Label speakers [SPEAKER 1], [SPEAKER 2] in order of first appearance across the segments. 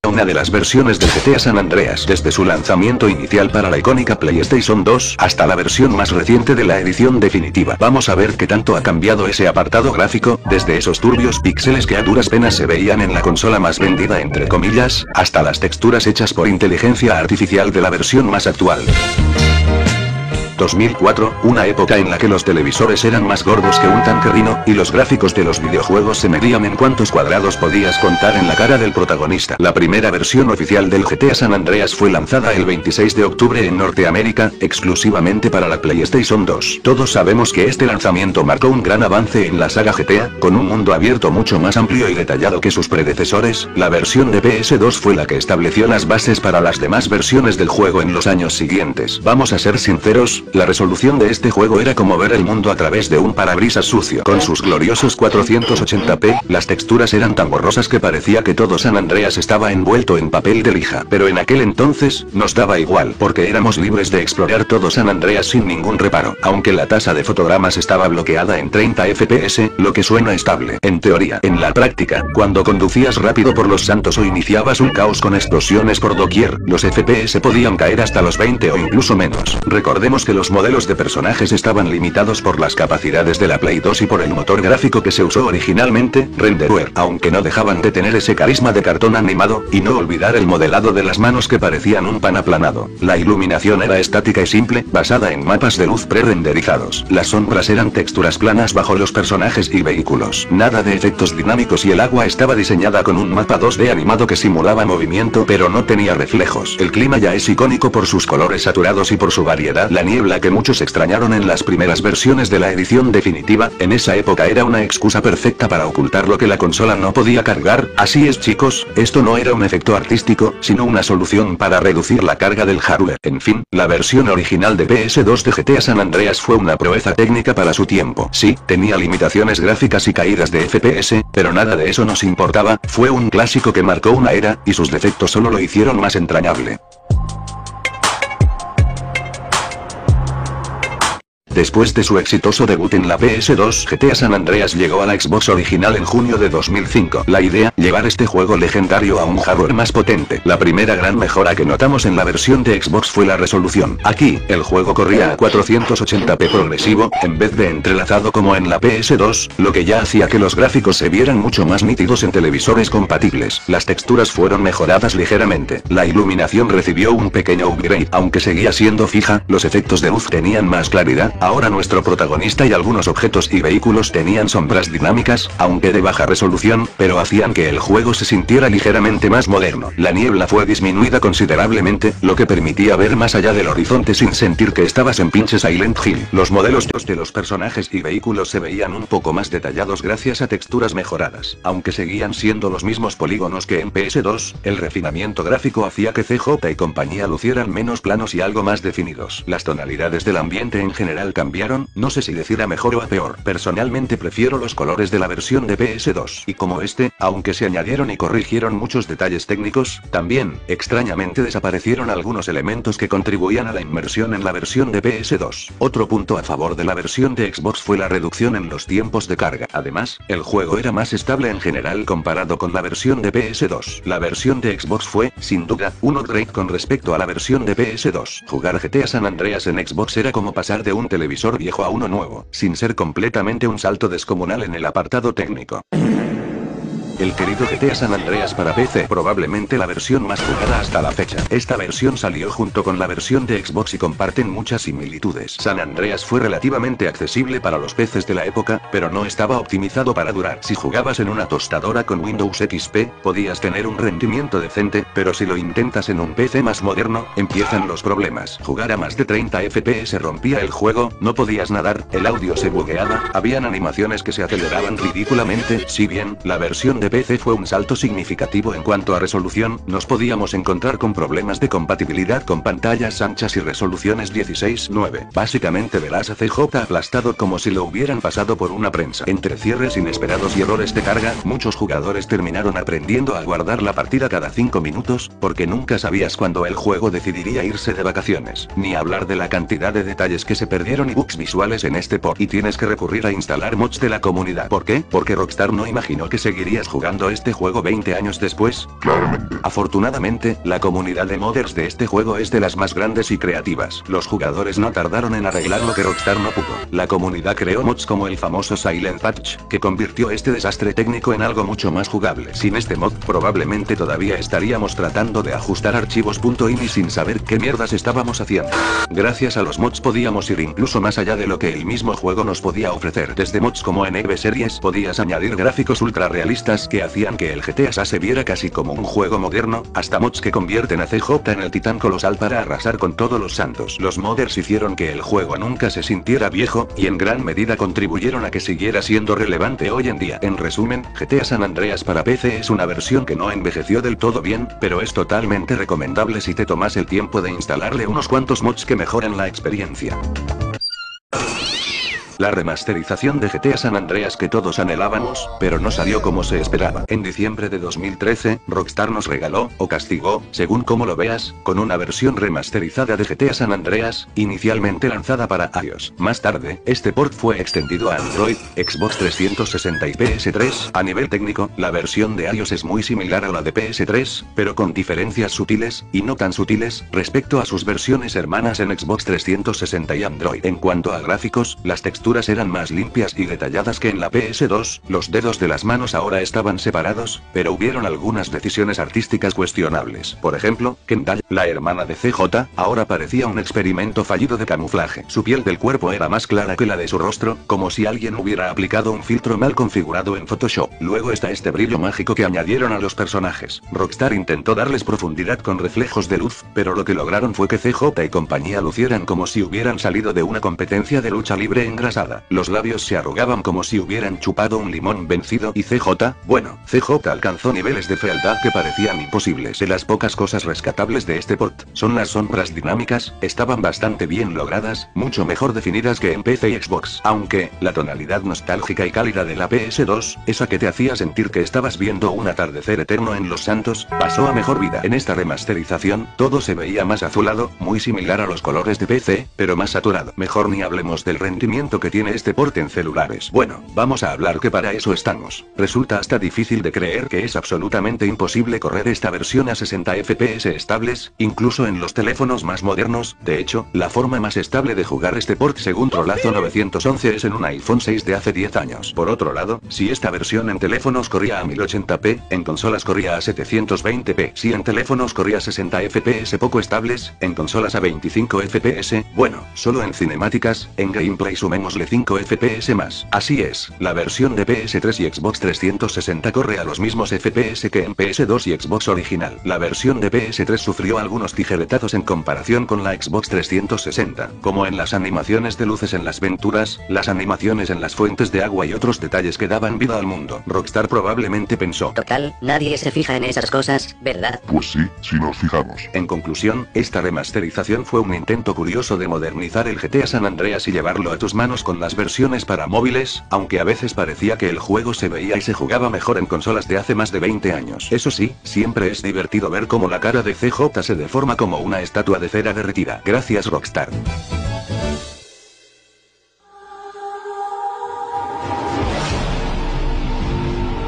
[SPEAKER 1] Una de las versiones de GTA San Andreas desde su lanzamiento inicial para la icónica PlayStation 2 hasta la versión más reciente de la edición definitiva. Vamos a ver qué tanto ha cambiado ese apartado gráfico, desde esos turbios píxeles que a duras penas se veían en la consola más vendida entre comillas, hasta las texturas hechas por inteligencia artificial de la versión más actual. 2004, una época en la que los televisores eran más gordos que un tanque Rhino, y los gráficos de los videojuegos se medían en cuántos cuadrados podías contar en la cara del protagonista. La primera versión oficial del GTA San Andreas fue lanzada el 26 de octubre en Norteamérica, exclusivamente para la PlayStation 2. Todos sabemos que este lanzamiento marcó un gran avance en la saga GTA, con un mundo abierto mucho más amplio y detallado que sus predecesores. La versión de PS2 fue la que estableció las bases para las demás versiones del juego en los años siguientes. Vamos a ser sinceros, la resolución de este juego era como ver el mundo a través de un parabrisas sucio. Con sus gloriosos 480p, las texturas eran tan borrosas que parecía que todo San Andreas estaba envuelto en papel de lija. Pero en aquel entonces, nos daba igual, porque éramos libres de explorar todo San Andreas sin ningún reparo. Aunque la tasa de fotogramas estaba bloqueada en 30 fps, lo que suena estable. En teoría, en la práctica, cuando conducías rápido por Los Santos o iniciabas un caos con explosiones por doquier, los fps podían caer hasta los 20 o incluso menos. Recordemos que los modelos de personajes estaban limitados por las capacidades de la Play 2 y por el motor gráfico que se usó originalmente, Renderware, aunque no dejaban de tener ese carisma de cartón animado, y no olvidar el modelado de las manos que parecían un pan aplanado. La iluminación era estática y simple, basada en mapas de luz pre-renderizados. Las sombras eran texturas planas bajo los personajes y vehículos. Nada de efectos dinámicos y el agua estaba diseñada con un mapa 2D animado que simulaba movimiento pero no tenía reflejos. El clima ya es icónico por sus colores saturados y por su variedad. La niebla que muchos extrañaron en las primeras versiones de la edición definitiva, en esa época era una excusa perfecta para ocultar lo que la consola no podía cargar. Así es chicos, esto no era un efecto artístico, sino una solución para reducir la carga del hardware. En fin, la versión original de PS2 de GTA San Andreas fue una proeza técnica para su tiempo. Sí, tenía limitaciones gráficas y caídas de FPS, pero nada de eso nos importaba, fue un clásico que marcó una era, y sus defectos solo lo hicieron más entrañable. Después de su exitoso debut en la PS2, GTA San Andreas llegó a la Xbox original en junio de 2005. La idea, llevar este juego legendario a un hardware más potente. La primera gran mejora que notamos en la versión de Xbox fue la resolución. Aquí, el juego corría a 480p progresivo, en vez de entrelazado como en la PS2, lo que ya hacía que los gráficos se vieran mucho más nítidos en televisores compatibles. Las texturas fueron mejoradas ligeramente. La iluminación recibió un pequeño upgrade, aunque seguía siendo fija, los efectos de luz tenían más claridad. Ahora nuestro protagonista y algunos objetos y vehículos tenían sombras dinámicas, aunque de baja resolución, pero hacían que el juego se sintiera ligeramente más moderno. La niebla fue disminuida considerablemente, lo que permitía ver más allá del horizonte sin sentir que estabas en pinche Silent Hill. Los modelos de los personajes y vehículos se veían un poco más detallados gracias a texturas mejoradas. Aunque seguían siendo los mismos polígonos que en PS2, el refinamiento gráfico hacía que CJ y compañía lucieran menos planos y algo más definidos. Las tonalidades del ambiente en general cambiaron, no sé si decir a mejor o a peor. Personalmente prefiero los colores de la versión de PS2. Y como aunque se añadieron y corrigieron muchos detalles técnicos, también, extrañamente desaparecieron algunos elementos que contribuían a la inmersión en la versión de PS2. Otro punto a favor de la versión de Xbox fue la reducción en los tiempos de carga. Además, el juego era más estable en general comparado con la versión de PS2. La versión de Xbox fue, sin duda, un upgrade con respecto a la versión de PS2. Jugar GTA San Andreas en Xbox era como pasar de un televisor viejo a uno nuevo, sin ser completamente un salto descomunal en el apartado técnico. El querido GTA San Andreas para PC, probablemente la versión más jugada hasta la fecha. Esta versión salió junto con la versión de Xbox y comparten muchas similitudes. San Andreas fue relativamente accesible para los PCs de la época, pero no estaba optimizado para durar. Si jugabas en una tostadora con Windows XP, podías tener un rendimiento decente, pero si lo intentas en un PC más moderno, empiezan los problemas. Jugar a más de 30 FPS rompía el juego, no podías nadar, el audio se bugueaba, habían animaciones que se aceleraban ridículamente. Si bien, la versión de PC fue un salto significativo en cuanto a resolución, nos podíamos encontrar con problemas de compatibilidad con pantallas anchas y resoluciones 16:9. Básicamente verás a CJ aplastado como si lo hubieran pasado por una prensa. Entre cierres inesperados y errores de carga, muchos jugadores terminaron aprendiendo a guardar la partida cada 5 minutos, porque nunca sabías cuándo el juego decidiría irse de vacaciones. Ni hablar de la cantidad de detalles que se perdieron y bugs visuales en este port. Y tienes que recurrir a instalar mods de la comunidad. ¿Por qué? Porque Rockstar no imaginó que seguirías jugando jugando este juego 20 años después?
[SPEAKER 2] Claramente.
[SPEAKER 1] Afortunadamente, la comunidad de modders de este juego es de las más grandes y creativas. Los jugadores no tardaron en arreglar lo que Rockstar no pudo. La comunidad creó mods como el famoso Silent Patch, que convirtió este desastre técnico en algo mucho más jugable. Sin este mod, probablemente todavía estaríamos tratando de ajustar archivos .ini sin saber qué mierdas estábamos haciendo. Gracias a los mods podíamos ir incluso más allá de lo que el mismo juego nos podía ofrecer. Desde mods como en EVE Series podías añadir gráficos ultra realistas que hacían que el GTA se viera casi como un juego moderno, hasta mods que convierten a CJ en el titán colosal para arrasar con todos los santos. Los modders hicieron que el juego nunca se sintiera viejo, y en gran medida contribuyeron a que siguiera siendo relevante hoy en día. En resumen, GTA San Andreas para PC es una versión que no envejeció del todo bien, pero es totalmente recomendable si te tomas el tiempo de instalarle unos cuantos mods que mejoren la experiencia. La remasterización de GTA San Andreas que todos anhelábamos, pero no salió como se esperaba. En diciembre de 2013, Rockstar nos regaló, o castigó, según como lo veas, con una versión remasterizada de GTA San Andreas, inicialmente lanzada para iOS. Más tarde, este port fue extendido a Android, Xbox 360 y PS3. A nivel técnico, la versión de iOS es muy similar a la de PS3, pero con diferencias sutiles, y no tan sutiles, respecto a sus versiones hermanas en Xbox 360 y Android. En cuanto a gráficos, las texturas eran más limpias y detalladas que en la PS2, los dedos de las manos ahora estaban separados, pero hubieron algunas decisiones artísticas cuestionables. Por ejemplo, Kendall, la hermana de CJ, ahora parecía un experimento fallido de camuflaje. Su piel del cuerpo era más clara que la de su rostro, como si alguien hubiera aplicado un filtro mal configurado en Photoshop. Luego está este brillo mágico que añadieron a los personajes. Rockstar intentó darles profundidad con reflejos de luz, pero lo que lograron fue que CJ y compañía lucieran como si hubieran salido de una competencia de lucha libre engrasada. Los labios se arrugaban como si hubieran chupado un limón vencido y CJ alcanzó niveles de fealdad que parecían imposibles. De las pocas cosas rescatables de este port, son las sombras dinámicas, estaban bastante bien logradas, mucho mejor definidas que en PC y Xbox. Aunque, la tonalidad nostálgica y cálida de la PS2, esa que te hacía sentir que estabas viendo un atardecer eterno en Los Santos, pasó a mejor vida. En esta remasterización, todo se veía más azulado, muy similar a los colores de PC, pero más saturado. Mejor ni hablemos del rendimiento que tiene este port en celulares. Bueno, vamos a hablar que para eso estamos. Resulta hasta difícil de creer que es absolutamente imposible correr esta versión a 60 FPS estables, incluso en los teléfonos más modernos. De hecho, la forma más estable de jugar este port según Trolazo 911 es en un iPhone 6 de hace 10 años. Por otro lado, si esta versión en teléfonos corría a 1080p, en consolas corría a 720p. Si en teléfonos corría a 60 FPS poco estables, en consolas a 25 FPS, bueno, solo en cinemáticas, en gameplay sumémosle 5 FPS más. Así es, la versión de PS3 y Xbox 360 corre a los mismos FPS que en PS2 y Xbox original. La versión de PS3 sufrió algunos tijeretazos en comparación con la Xbox 360, como en las animaciones de luces en las venturas, las animaciones en las fuentes de agua y otros detalles que daban vida al mundo. Rockstar probablemente pensó:
[SPEAKER 3] total, nadie se fija en esas cosas, ¿verdad?
[SPEAKER 2] Pues sí, si nos fijamos.
[SPEAKER 1] En conclusión, esta remasterización fue un intento curioso de modernizar el GTA San Andreas y llevarlo a tus manos con las versiones para móviles, aunque a veces parecía que el juego se veía y se jugaba mejor en consolas de hace más de 20 años. Eso sí, siempre es divertido ver cómo la cara de CJ se deforma como una estatua de cera derretida. Gracias Rockstar.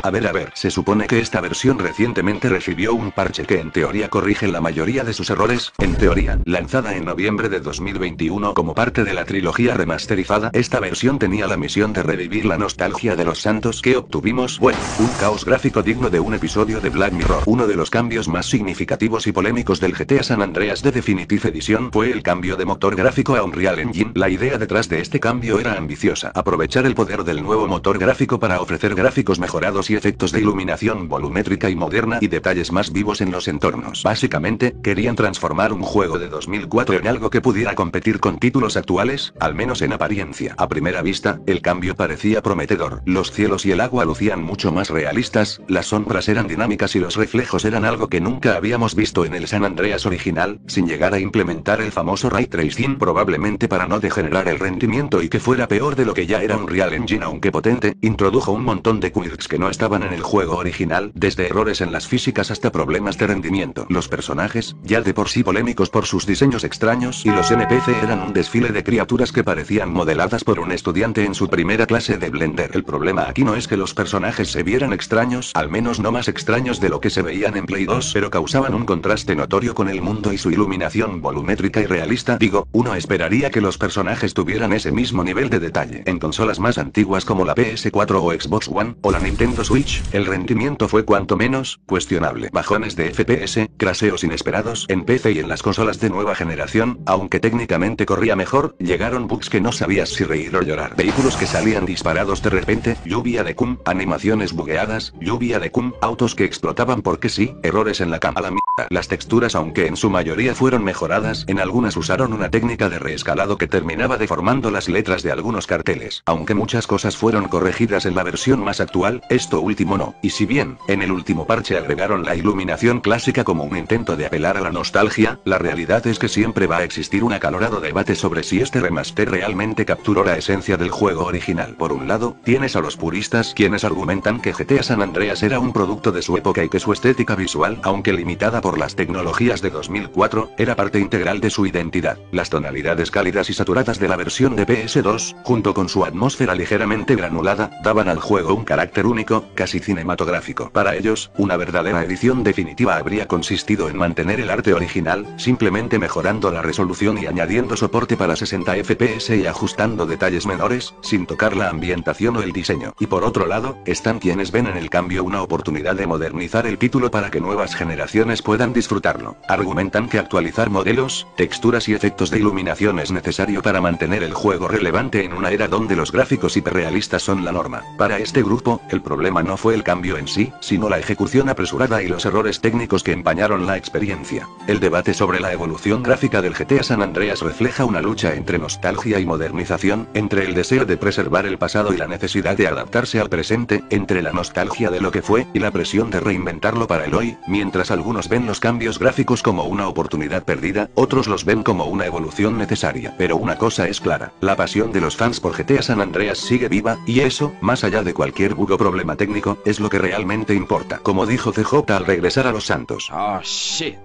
[SPEAKER 1] A ver, se supone que esta versión recientemente recibió un parche que en teoría corrige la mayoría de sus errores. En teoría, lanzada en noviembre de 2021 como parte de la trilogía remasterizada, esta versión tenía la misión de revivir la nostalgia de Los Santos. Que obtuvimos, bueno, un caos gráfico digno de un episodio de Black Mirror. Uno de los cambios más significativos y polémicos del GTA San Andreas de Definitive Edition fue el cambio de motor gráfico a Unreal Engine. La idea detrás de este cambio era ambiciosa: aprovechar el poder del nuevo motor gráfico para ofrecer gráficos mejorados y efectos de iluminación volumétrica y moderna y detalles más vivos en los entornos. Básicamente, querían transformar un juego de 2004 en algo que pudiera competir con títulos actuales, al menos en apariencia. A primera vista, el cambio parecía prometedor. Los cielos y el agua lucían mucho más realistas, las sombras eran dinámicas y los reflejos eran algo que nunca habíamos visto en el San Andreas original, sin llegar a implementar el famoso Ray Tracing, probablemente para no degenerar el rendimiento y que fuera peor de lo que ya era un Unreal Engine aunque potente. Introdujo un montón de quirks que no estaban en el juego original, desde errores en las físicas hasta problemas de rendimiento. Los personajes, ya de por sí polémicos por sus diseños extraños, y los NPC eran un desfile de criaturas que parecían modeladas por un estudiante en su primera clase de Blender. El problema aquí no es que los personajes se vieran extraños, al menos no más extraños de lo que se veían en Play 2, pero causaban un contraste notorio con el mundo y su iluminación volumétrica y realista. Digo, uno esperaría que los personajes tuvieran ese mismo nivel de detalle. En consolas más antiguas como la PS4 o Xbox One, o la Nintendo Switch, el rendimiento fue cuanto menos cuestionable. Bajones de FPS, craseos inesperados en PC y en las consolas de nueva generación, aunque técnicamente corría mejor, llegaron bugs que no sabías si reír o llorar. Vehículos que salían disparados de repente, lluvia de cum, animaciones bugueadas, lluvia de cum, autos que explotaban porque sí, errores en la cama. A la mierda. Las texturas, aunque en su mayoría fueron mejoradas, en algunas usaron una técnica de reescalado que terminaba deformando las letras de algunos carteles. Aunque muchas cosas fueron corregidas en la versión más actual, esto último no. Y si bien, en el último parche agregaron la iluminación clásica como un intento de apelar a la nostalgia, la realidad es que siempre va a existir un acalorado debate sobre si este remaster realmente capturó la esencia del juego original. Por un lado, tienes a los puristas quienes argumentan que GTA San Andreas era un producto de su época y que su estética visual, aunque limitada por las tecnologías de 2004, era parte integral de su identidad. Las tonalidades cálidas y saturadas de la versión de PS2, junto con su atmósfera ligeramente granulada, daban al juego un carácter único, casi cinematográfico. Para ellos, una verdadera edición definitiva habría consistido en mantener el arte original, simplemente mejorando la resolución y añadiendo soporte para 60 FPS y ajustando detalles menores, sin tocar la ambientación o el diseño. Y por otro lado, están quienes ven en el cambio una oportunidad de modernizar el título para que nuevas generaciones puedan disfrutarlo. Argumentan que actualizar modelos, texturas y efectos de iluminación es necesario para mantener el juego relevante en una era donde los gráficos hiperrealistas son la norma. Para este grupo, el problema no fue el cambio en sí, sino la ejecución apresurada y los errores técnicos que empañaron la experiencia. El debate sobre la evolución gráfica del GTA San Andreas refleja una lucha entre nostalgia y modernización, entre el deseo de preservar el pasado y la necesidad de adaptarse al presente, entre la nostalgia de lo que fue y la presión de reinventarlo para el hoy. Mientras algunos ven los cambios gráficos como una oportunidad perdida, otros los ven como una evolución necesaria. Pero una cosa es clara, la pasión de los fans por GTA San Andreas sigue viva, y eso, más allá de cualquier bug o problema técnico, es lo que realmente importa. Como dijo CJ al regresar a Los Santos.
[SPEAKER 2] Oh shit.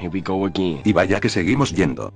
[SPEAKER 2] Here we go again.
[SPEAKER 1] Y vaya que seguimos yendo.